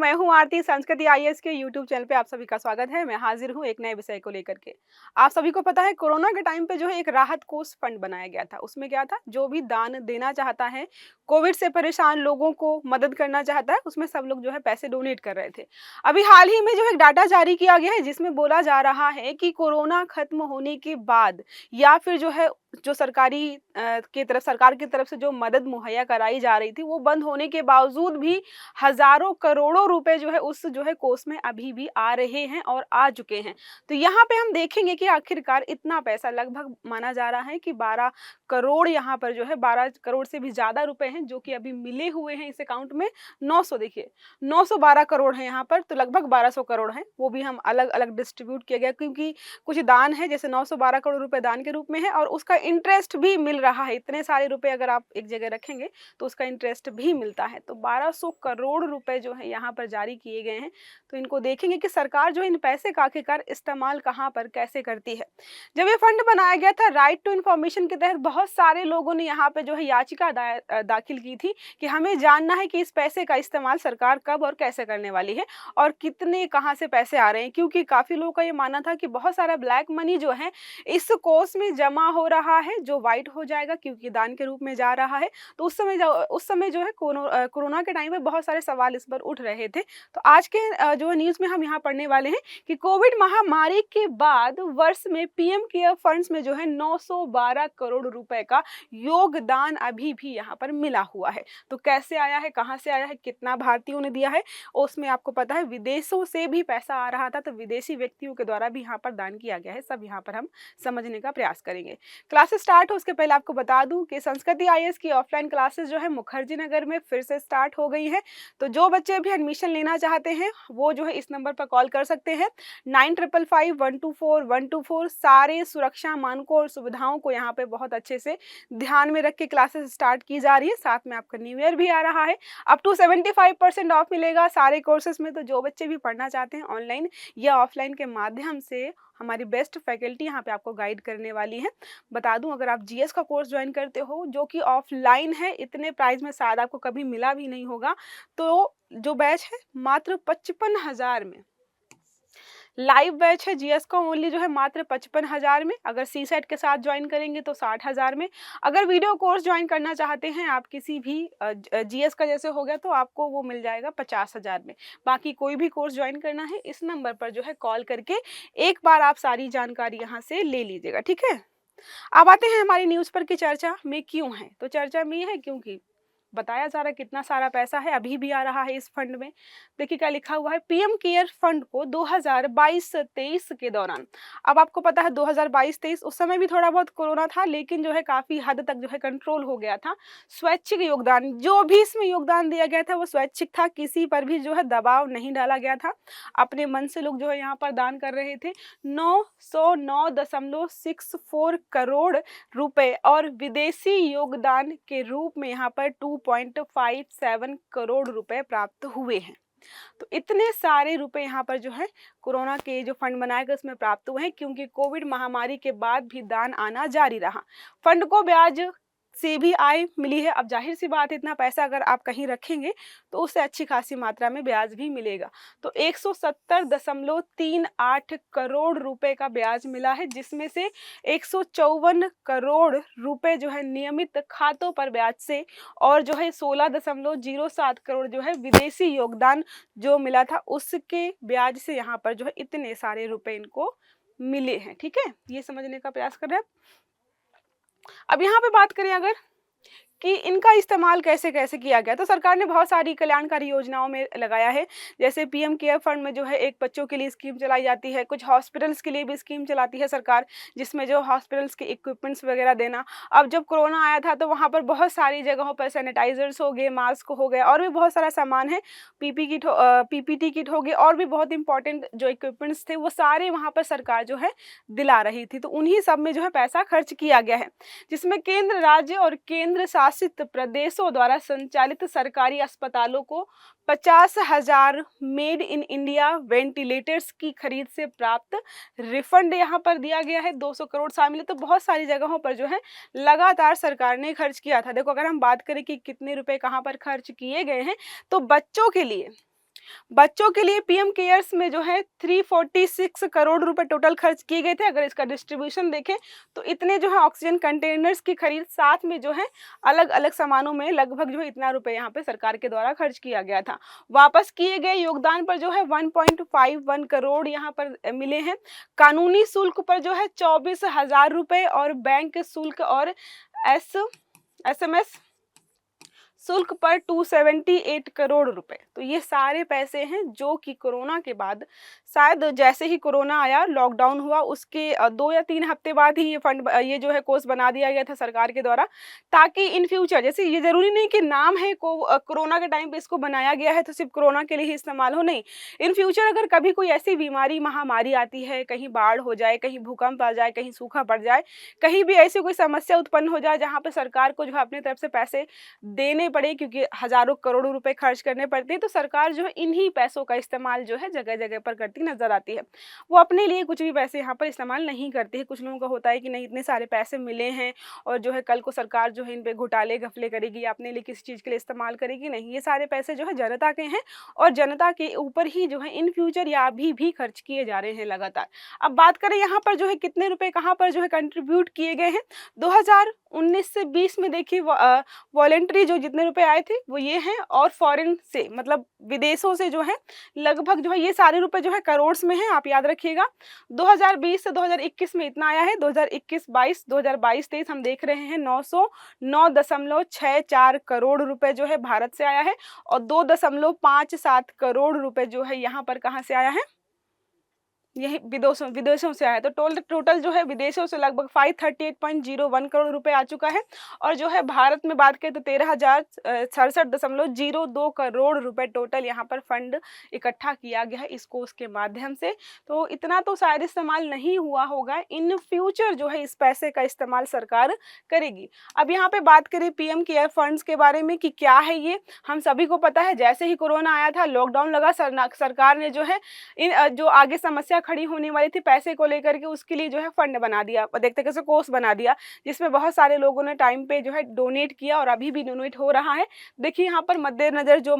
मैं हूँ आरती। संस्कृति आईएएस के यूट्यूब चैनल पे आप सभी का स्वागत है। मैं हाजिर हूँ एक नए विषय को लेकर के। आप सभी को पता है कोरोना के टाइम पे जो है एक राहत कोष फंड बनाया गया था। उसमें क्या था, जो भी दान देना चाहता है, कोविड से परेशान लोगों को मदद करना चाहता है, उसमें सब लोग जो है पैसे डोनेट कर रहे थे। अभी हाल ही में जो है डाटा जारी किया गया है जिसमें बोला जा रहा है कि कोरोना खत्म होने के बाद या फिर जो है जो सरकार की तरफ से जो मदद मुहैया कराई जा रही थी वो बंद होने के बावजूद भी हजारों करोड़ों रुपए जो है उस जो है कोष में अभी भी आ रहे हैं और आ चुके हैं। तो यहाँ पे हम देखेंगे कि आखिरकार इतना पैसा, लगभग माना जा रहा है कि 12 करोड़ यहाँ पर जो है 12 करोड़ से भी ज्यादा रुपए हैं जो कि अभी मिले हुए हैं इस अकाउंट में। 900 देखिए 912 करोड़ है यहाँ पर, तो लगभग 1200 करोड़ है, वो भी हम अलग अलग डिस्ट्रीब्यूट किया गया क्योंकि कुछ दान है, जैसे 912 करोड़ रुपए दान के रूप में है और उसका इंटरेस्ट भी मिल रहा है। इतने सारे रुपए अगर आप एक जगह रखेंगे तो उसका इंटरेस्ट भी मिलता है। तो 1200 करोड़ रुपए जो है यहाँ पर जारी किए गए हैं। तो इनको देखेंगे कि सरकार जो इन पैसे का आखिरकार इस्तेमाल कहाँ पर कैसे करती है। जब ये फंड बनाया गया था, राइट टू इन्फॉर्मेशन के तहत बहुत सारे लोगों ने यहाँ पे जो है याचिका दाखिल की थी कि हमें जानना है कि इस पैसे का इस्तेमाल सरकार कब और कैसे करने वाली है और कितने कहाँ से पैसे आ रहे हैं, क्योंकि काफी लोगों का ये मानना था कि बहुत सारा ब्लैक मनी जो है इस कोष में जमा हो रहा है जो वाइट हो जाएगा क्योंकि दान के रूप में जा रहा है। तो उस समय जो है कोरोना के टाइम में बहुत सारे सवाल इस पर उठ रहे थे। तो आज के जो न्यूज में हम यहाँ पढ़ने वाले हैं कि कोविड महामारी के बाद वर्ष में पीएम केयर फंड्स में जो है 912 करोड़ रुपए का योगदान अभी भी यहाँ पर मिला हुआ है। तो कैसे आया है, कहाँ से आया है, कितना भारतीयों ने दिया है, उसमें आपको पता है विदेशों से भी पैसा आ रहा था, तो विदेशी व्यक्तियों के द्वारा भी यहाँ पर दान किया गया है। सब यहाँ पर हम समझने का प्रयास करेंगे। क्लासेस स्टार्ट हो उसके पहले आपको बता दूं कि संस्कृति आईएएस की ऑफलाइन क्लासेस जो है मुखर्जी नगर में फिर से स्टार्ट हो गई है। तो जो बच्चे भी एडमिशन लेना चाहते हैं वो जो है इस नंबर पर कॉल कर सकते हैं 9555124124। सारे सुरक्षा मानकों और सुविधाओं को यहाँ पे बहुत अच्छे से ध्यान में रख के क्लासेस स्टार्ट की जा रही है। साथ में आपका न्यू ईयर भी आ रहा है, अप टू 75% ऑफ मिलेगा सारे कोर्सेज में। तो जो बच्चे भी पढ़ना चाहते हैं ऑनलाइन या ऑफलाइन के माध्यम से, हमारी बेस्ट फैकल्टी यहाँ पे आपको गाइड करने वाली है। बता दूं, अगर आप जीएस का कोर्स ज्वाइन करते हो जो कि ऑफलाइन है, इतने प्राइस में शायद आपको कभी मिला भी नहीं होगा, तो जो बैच है मात्र 55,000 में। लाइव बैच है जीएस का ओनली जो है मात्र 55,000 में। अगर सी सेट के साथ ज्वाइन करेंगे तो 60,000 में। अगर वीडियो कोर्स ज्वाइन करना चाहते हैं आप किसी भी जीएस का जैसे हो गया तो आपको वो मिल जाएगा 50,000 में। बाकी कोई भी कोर्स ज्वाइन करना है इस नंबर पर जो है कॉल करके एक बार आप सारी जानकारी यहाँ से ले लीजिएगा, ठीक है। अब आते हैं हमारी न्यूज़ पर कि चर्चा में क्यों है। तो चर्चा में है क्योंकि बताया जा रहा है कितना सारा पैसा है अभी भी आ रहा है इस फंड में। देखिए क्या लिखा हुआ है, पीएम केयर फंड को 2022-23 के दौरान, अब आपको पता है 2022-23 उस समय भी थोड़ा बहुत कोरोना था लेकिन जो है काफी हद तक जो है कंट्रोल हो गया था। स्वैच्छिक योगदान जो भी इसमें योगदान दिया गया था वो स्वैच्छिक था, किसी पर भी जो है दबाव नहीं डाला गया था, अपने मन से लोग जो है यहाँ पर दान कर रहे थे। 909.64 करोड़ रुपए और विदेशी योगदान के रूप में यहाँ पर 2.57 करोड़ रुपए प्राप्त हुए हैं। तो इतने सारे रुपए यहाँ पर जो है कोरोना के जो फंड बनाए गए उसमें प्राप्त हुए हैं क्योंकि कोविड महामारी के बाद भी दान आना जारी रहा। फंड को ब्याज से भी आय मिली है। अब जाहिर सी बात है इतना पैसा अगर आप कहीं रखेंगे तो उससे अच्छी खासी मात्रा में ब्याज भी मिलेगा। तो 170.38 करोड़ रुपए का ब्याज मिला है, जिसमें से 154 करोड़ रुपए जो है नियमित खातों पर ब्याज से और जो है 16.07 करोड़ जो है विदेशी योगदान जो मिला था उसके ब्याज से यहाँ पर जो है इतने सारे रुपए इनको मिले हैं, ठीक है। ये समझने का प्रयास कर रहे हैं। अब यहाँ पे बात करें अगर कि इनका इस्तेमाल कैसे कैसे किया गया, तो सरकार ने बहुत सारी कल्याणकारी योजनाओं में लगाया है। जैसे पीएम केयर फंड में जो है एक बच्चों के लिए स्कीम चलाई जाती है, कुछ हॉस्पिटल्स के लिए भी स्कीम चलाती है सरकार, जिसमें जो हॉस्पिटल्स के इक्विपमेंट्स वगैरह देना। अब जब कोरोना आया था तो वहाँ पर बहुत सारी जगहों पर सैनिटाइजर्स हो गए, मास्क हो गए और भी बहुत सारा सामान है, पीपीटी किट हो गए और भी बहुत इंपॉर्टेंट जो इक्विपमेंट्स थे वो सारे वहाँ पर सरकार जो है दिला रही थी। तो उन्हीं सब में जो है पैसा खर्च किया गया है, जिसमें केंद्र, राज्य और केंद्र शासित प्रदेशों द्वारा संचालित सरकारी अस्पतालों को 50,000 मेड इन इंडिया वेंटिलेटर्स की खरीद से प्राप्त रिफंड यहाँ पर दिया गया है। 200 करोड़ शामिल है। तो बहुत सारी जगहों पर जो है लगातार सरकार ने खर्च किया था। देखो अगर हम बात करें कि कितने रुपए कहाँ पर खर्च किए गए हैं, तो बच्चों के लिए बच्चों के लिए पीएम केयर्स में जो है 346 करोड़ रुपए टोटल खर्च किए गए थे। अगर इसका डिस्ट्रीब्यूशन देखें तो इतने जो है ऑक्सीजन कंटेनर्स की खरीद, साथ में जो है अलग अलग सामानों में लगभग जो है इतना रुपए यहाँ पे सरकार के द्वारा खर्च किया गया था। वापस किए गए योगदान पर जो है 1.51 करोड़ यहाँ पर मिले हैं। कानूनी शुल्क पर जो है 24,000 रुपए और बैंक शुल्क और एस एसएमएस शुल्क पर 278 करोड़ रुपए। तो ये सारे पैसे हैं जो कि कोरोना के बाद, शायद जैसे ही कोरोना आया, लॉकडाउन हुआ, उसके 2 या 3 हफ्ते बाद ही ये फंड, ये जो है कोष बना दिया गया था सरकार के द्वारा, ताकि इन फ्यूचर, जैसे ये जरूरी नहीं कि नाम है कोरोना के टाइम पे इसको बनाया गया है तो सिर्फ कोरोना के लिए ही इस्तेमाल हो, नहीं। इन फ्यूचर अगर कभी कोई ऐसी बीमारी, महामारी आती है, कहीं बाढ़ हो जाए, कहीं भूकंप आ जाए, कहीं सूखा पड़ जाए, कहीं भी ऐसी कोई समस्या उत्पन्न हो जाए जहाँ पे सरकार को जो है अपनी तरफ से पैसे देने पड़े, क्योंकि हजारों करोड़ों रुपए खर्च करने पड़ते हैं, तो सरकार जो है इन्हीं पैसों का इस्तेमाल जो है जगह जगह पर करती नजर आती है। वो अपने लिए कुछ भी पैसे यहाँ पर इस्तेमाल नहीं करती है। कुछ लोगों का होता है कि नहीं, इतने सारे पैसे मिले हैं और जो है कल को सरकार जो है इन पे घोटाले घपले करेगी या अपने लिए किसी चीज़ के लिए इस्तेमाल करेगी, नहीं। ये सारे पैसे जो है जनता के हैं और जनता के ऊपर ही जो है इन फ्यूचर या अभी भी खर्च किए जा रहे हैं लगातार। अब बात करें यहाँ पर जो है कितने रुपए कहाँ पर जो है कंट्रीब्यूट किए गए हैं। 2019 से 20 में देखिए वॉलेंट्री जो जितने रुपए आए थे वो ये हैं, और फॉरेन से, मतलब विदेशों से जो है लगभग जो है ये सारे रुपए जो है करोड़ में हैं, आप याद रखिएगा। 2020 से 2021 में इतना आया है। 2021-22, 2022-23 हम देख रहे हैं 909.64 करोड़ रुपए जो है भारत से आया है, और 2.57 करोड़ रुपए जो है यहाँ पर कहाँ से आया है, यही विदेशों से आया। तो टोटल जो है विदेशों से लगभग 538.01 करोड़ रुपए आ चुका है, और जो है भारत में बात करें तो 13,067.02 करोड़ रुपए टोटल यहाँ पर फंड इकट्ठा किया गया है इस कोष के माध्यम से। तो इतना तो शायद इस्तेमाल नहीं हुआ होगा, इन फ्यूचर जो है इस पैसे का इस्तेमाल सरकार करेगी। अब यहाँ पे बात करें पीएम केयर फंड्स के बारे में कि क्या है ये, हम सभी को पता है जैसे ही कोरोना आया था, लॉकडाउन लगा, सरकार ने जो है इन जो आगे समस्या खड़ी होने वाली थी पैसे को लेकर के, उसके लिए जो है फंड बना दिया, देखते कैसे कोर्स बना दिया, जिसमें बहुत सारे लोगों ने टाइम पे जो है डोनेट किया और अभी भी डोनेट हो रहा है। देखिए यहाँ पर मद्देनजर जो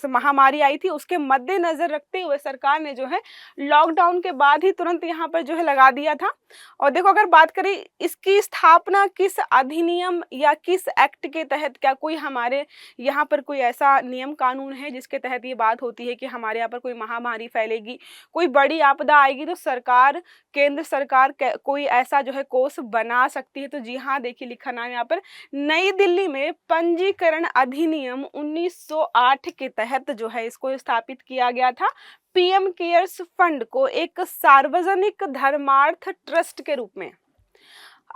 महामारी आई थी उसके मद्देनजर रखते हुए सरकार ने जो है लॉकडाउन के बाद ही तुरंत यहाँ पर जो है लगा दिया था। और देखो, अगर बात करें इसकी स्थापना किस अधिनियम या किस एक्ट के तहत, क्या कोई हमारे यहाँ पर कोई ऐसा नियम कानून है जिसके तहत ये बात होती है कि हमारे यहाँ पर कोई महामारी फैलेगी, कोई बड़ी आपदा आएगी तो सरकार, केंद्र सरकार कोई ऐसा जो है कोष बना सकती है? तो जी हाँ, देखिए लिखा नाम यहाँ पर, नई दिल्ली में पंजीकरण अधिनियम 1908 के तहत जो है इसको स्थापित किया गया था, पीएम केयर्स फंड को एक सार्वजनिक धर्मार्थ ट्रस्ट के रूप में।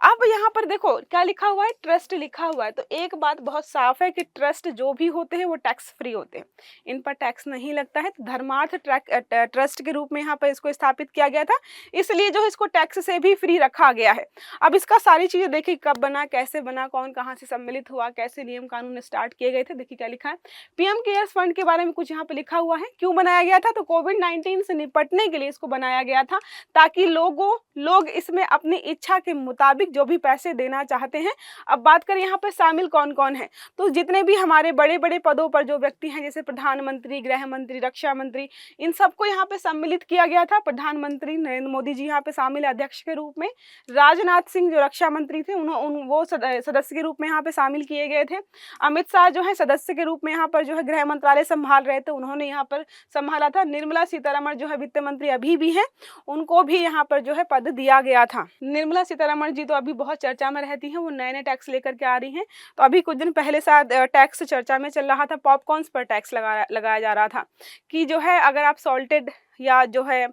अब यहाँ पर देखो क्या लिखा हुआ है, ट्रस्ट लिखा हुआ है। तो एक बात बहुत साफ है कि ट्रस्ट जो भी होते हैं वो टैक्स फ्री होते हैं, इन पर टैक्स नहीं लगता है। धर्मार्थ ट्रस्ट के रूप में यहाँ पर इसको स्थापित किया गया था, इसलिए जो है इसको टैक्स से भी फ्री रखा गया है। अब इसका सारी चीजें देखिए, कब बना, कैसे बना, कौन कहाँ से सम्मिलित हुआ, कैसे नियम कानून स्टार्ट किए गए थे। देखिए क्या लिखा है, पीएम केयर्स फंड के बारे में कुछ यहाँ पे लिखा हुआ है। क्यों बनाया गया था? तो कोविड-19 से निपटने के लिए इसको बनाया गया था, ताकि लोग इसमें अपनी इच्छा के मुताबिक जो भी पैसे देना चाहते हैं। अब बात करें यहाँ पर शामिल कौन कौन है, तो जितने भी हमारे बड़े बड़े पदों पर जो व्यक्ति हैं, जैसे प्रधानमंत्री, गृह मंत्री, रक्षा मंत्री, इन सबको यहाँ पे सम्मिलित किया गया था। प्रधानमंत्री नरेंद्र मोदी जी यहाँ पे शामिल अध्यक्ष के रूप में, राजनाथ सिंह जो रक्षा मंत्री थे वो सदस्य के रूप में यहाँ पे शामिल किए गए थे। अमित शाह जो है सदस्य के रूप में यहाँ पर जो है गृह मंत्रालय संभाल रहे थे, उन्होंने यहाँ पर संभाला था। निर्मला सीतारमण जो है वित्त मंत्री अभी भी हैं, उनको भी यहाँ पर जो है पद दिया गया था। निर्मला सीतारमण जी तो अभी बहुत चर्चा में रहती हैं, वो नए नए टैक्स लेकर के आ रही हैं। तो अभी कुछ दिन पहले शायद टैक्स चर्चा में चल रहा था, पॉपकॉर्न्स पर टैक्स लगाया जा रहा था कि जो है अगर आप सॉल्टेड या जो है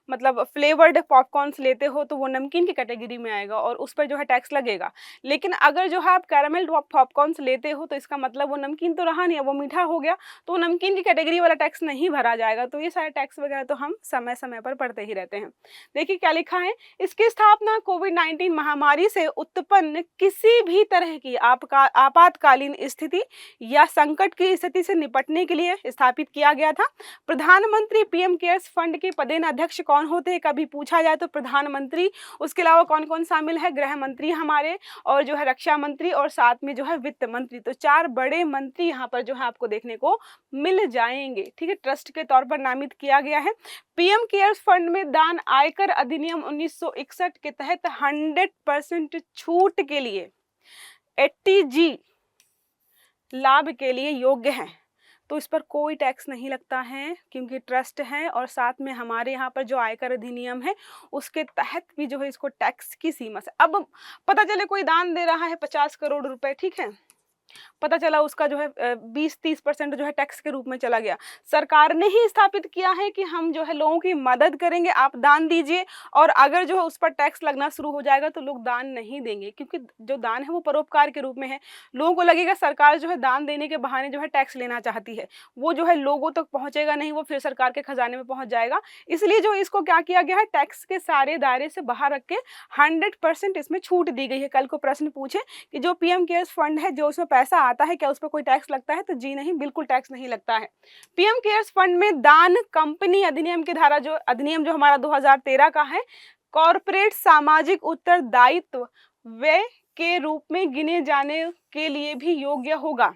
मतलब फ्लेवर्ड पॉपकॉर्न्स लेते हो तो वो नमकीन की कैटेगरी में आएगा और उस पर जो है टैक्स लगेगा। लेकिन अगर जो है आप कैरामल पॉपकॉर्न्स लेते हो तो इसका मतलब वो नमकीन तो रहा नहीं, वो मीठा हो गया, तो नमकीन की कैटेगरी वाला टैक्स नहीं भरा जाएगा। तो ये सारे टैक्स वगैरह तो हम समय समय पर पढ़ते ही रहते हैं। देखिए क्या लिखा है, इसकी स्थापना कोविड-19 महामारी से उत्पन्न किसी भी तरह की आपातकालीन स्थिति या संकट की स्थिति से निपटने के लिए स्थापित किया गया था। प्रधानमंत्री पीएम केयर्स फंड के पदेन अध्यक्ष कौन होते हैं, कभी पूछा जाए तो प्रधानमंत्री, उसके अलावा कौन कौन शामिल है, गृह मंत्री हमारे, और जो है रक्षा मंत्री, और साथ में जो है वित्त मंत्री। तो 4 बड़े मंत्री यहाँ पर जो है आपको देखने को मिल जाएंगे, ठीक है। ट्रस्ट के तौर पर नामित किया गया है। पीएम केयर्स फंड में दान आयकर अधिनियम 1961 के तहत 100% छूट के लिए 80G लाभ के लिए योग्य है। तो इस पर कोई टैक्स नहीं लगता है क्योंकि ट्रस्ट है, और साथ में हमारे यहाँ पर जो आयकर अधिनियम है उसके तहत भी जो है इसको टैक्स की सीमा से, अब पता चले कोई दान दे रहा है 50 करोड़ रुपए, ठीक है, पता चला उसका जो है 20-30% जो है टैक्स के रूप में चला गया। सरकार ने ही स्थापित किया है कि हम जो है लोगों की मदद करेंगे, आप दान दीजिए, और अगर जो है उस पर टैक्स लगना शुरू हो जाएगा तो लोग दान नहीं देंगे, क्योंकि जो दान है वो परोपकार के रूप में है। लोगों को लगेगा सरकार जो है दान देने के बहाने जो है टैक्स लेना चाहती है, वो जो है लोगों तक पहुंचेगा नहीं, वो फिर सरकार के खजाने में पहुंच जाएगा। इसलिए जो इसको क्या किया गया है, टैक्स के सारे दायरे से बाहर रख के 100% इसमें छूट दी गई है। कल को प्रश्न पूछे कि जो पीएम केयर्स फंड है, जो उसमें पैसा आता है, क्या उस पर कोई टैक्स लगता है, तो जी नहीं, बिल्कुल टैक्स नहीं लगता है। पीएम केयर्स फंड में दान कंपनी अधिनियम की धारा, जो अधिनियम जो हमारा 2013 का है, कॉर्पोरेट सामाजिक उत्तरदायित्व व्यय के रूप में गिने जाने के लिए भी योग्य होगा।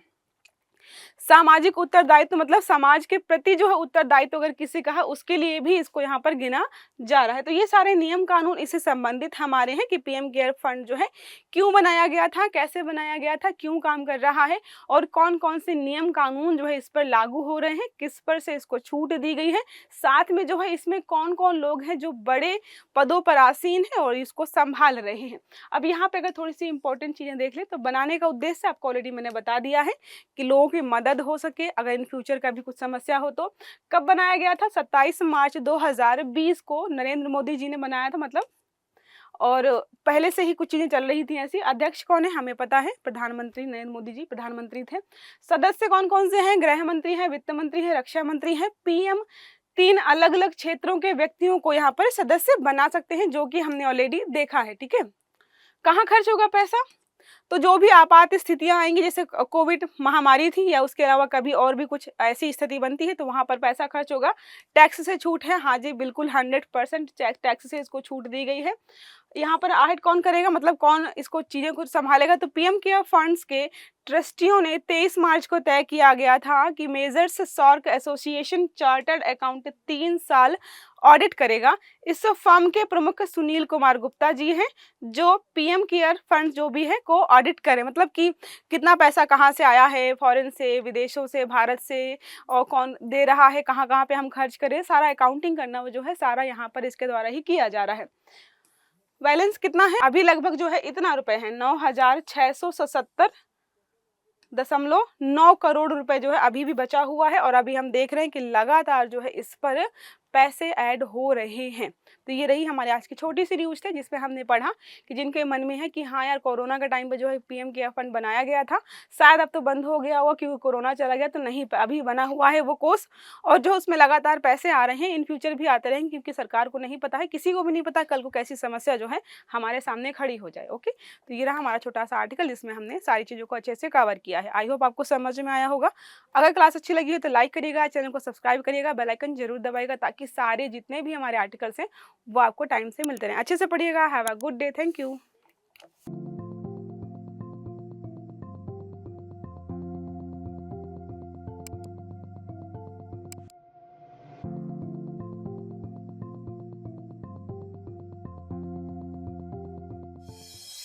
सामाजिक उत्तरदायित्व मतलब समाज के प्रति जो है उत्तरदायित्व अगर किसी का है, उसके लिए भी इसको यहाँ पर गिना जा रहा है। तो ये सारे नियम कानून इससे संबंधित हमारे हैं कि पीएम केयर फंड जो है क्यों बनाया गया था, कैसे बनाया गया था, क्यों काम कर रहा है, और कौन कौन से नियम कानून जो है इस पर लागू हो रहे हैं, किस पर से इसको छूट दी गई है, साथ में जो है इसमें कौन कौन लोग हैं जो बड़े पदों पर आसीन है और इसको संभाल रहे हैं। अब यहाँ पे अगर थोड़ी सी इंपॉर्टेंट चीजें देख ले तो बनाने का उद्देश्य आपको ऑलरेडी मैंने बता दिया है कि लोगों की मदद हो सके, अगर इन फ्यूचर का भी कुछ समस्या हो तो। कब बनाया गया था? 27 मार्च 2020 को नरेंद्र मोदी जी ने बनाया था, मतलब, और पहले से ही कुछ चीजें चल रही थी ऐसी। अध्यक्ष कौन है हमें पता है, प्रधानमंत्री नरेंद्र मोदी जी प्रधानमंत्री थे। सदस्य कौन कौन से हैं? गृह मंत्री है, वित्त मंत्री है, रक्षा मंत्री है, पीएम। 3 अलग अलग क्षेत्रों के व्यक्तियों को यहाँ पर सदस्य बना सकते हैं, जो कि हमने ऑलरेडी देखा है, ठीक है। कहाँ खर्च होगा पैसा? तो जो भी आपात स्थितियां आएंगी, जैसे कोविड महामारी थी या उसके अलावा कभी और भी कुछ ऐसी स्थिति बनती है, तो वहां पर पैसा खर्च होगा। टैक्स से छूट है, हाँ जी बिल्कुल 100% टैक्स से इसको छूट दी गई है। यहाँ पर आहट कौन करेगा, मतलब कौन इसको चीज़ों को संभालेगा? तो पीएम केयर फंड्स के ट्रस्टियों ने 23 मार्च को तय किया गया था कि मेजर्स सॉर्क एसोसिएशन चार्टर्ड अकाउंट 3 साल ऑडिट करेगा। इस फर्म के प्रमुख सुनील कुमार गुप्ता जी हैं, जो पीएम केयर फंड जो भी है को ऑडिट करें, मतलब कि कितना पैसा कहाँ से आया है, फॉरेन से, विदेशों से, भारत से, और कौन दे रहा है, कहाँ कहाँ पे हम खर्च करें, सारा अकाउंटिंग करना वो जो है सारा यहाँ पर इसके द्वारा ही किया जा रहा है। बैलेंस कितना है अभी? लगभग जो है इतना रुपए है, 9,677.9 करोड़ रुपए जो है अभी भी बचा हुआ है, और अभी हम देख रहे हैं कि लगातार जो है इस पर पैसे ऐड हो रहे हैं। तो ये रही हमारी आज की छोटी सी न्यूज़ थी, जिसमें हमने पढ़ा कि जिनके मन में है कि हाँ यार कोरोना के टाइम पे जो है पीएम केयर फंड बनाया गया था, शायद अब तो बंद हो गया होगा क्योंकि कोरोना चला गया, तो नहीं, अभी बना हुआ है वो कोर्स, और जो उसमें लगातार पैसे आ रहे हैं, इन फ्यूचर भी आते रहेंगे, क्योंकि सरकार को नहीं पता है, किसी को भी नहीं पता कल को कैसी समस्या जो है हमारे सामने खड़ी हो जाए। ओके, तो ये रहा हमारा छोटा सा आर्टिकल, जिसमें हमने सारी चीज़ों को अच्छे से कवर किया है। आई होप आपको समझ में आया होगा। अगर क्लास अच्छी लगी हो तो लाइक करिएगा, चैनल को सब्सक्राइब करिएगा, बेल आइकन जरूर दबाइएगा, ताकि सारे जितने भी हमारे आर्टिकल्स हैं वो आपको टाइम से मिलते रहें। अच्छे से पढ़िएगा। Have a good day. Thank you.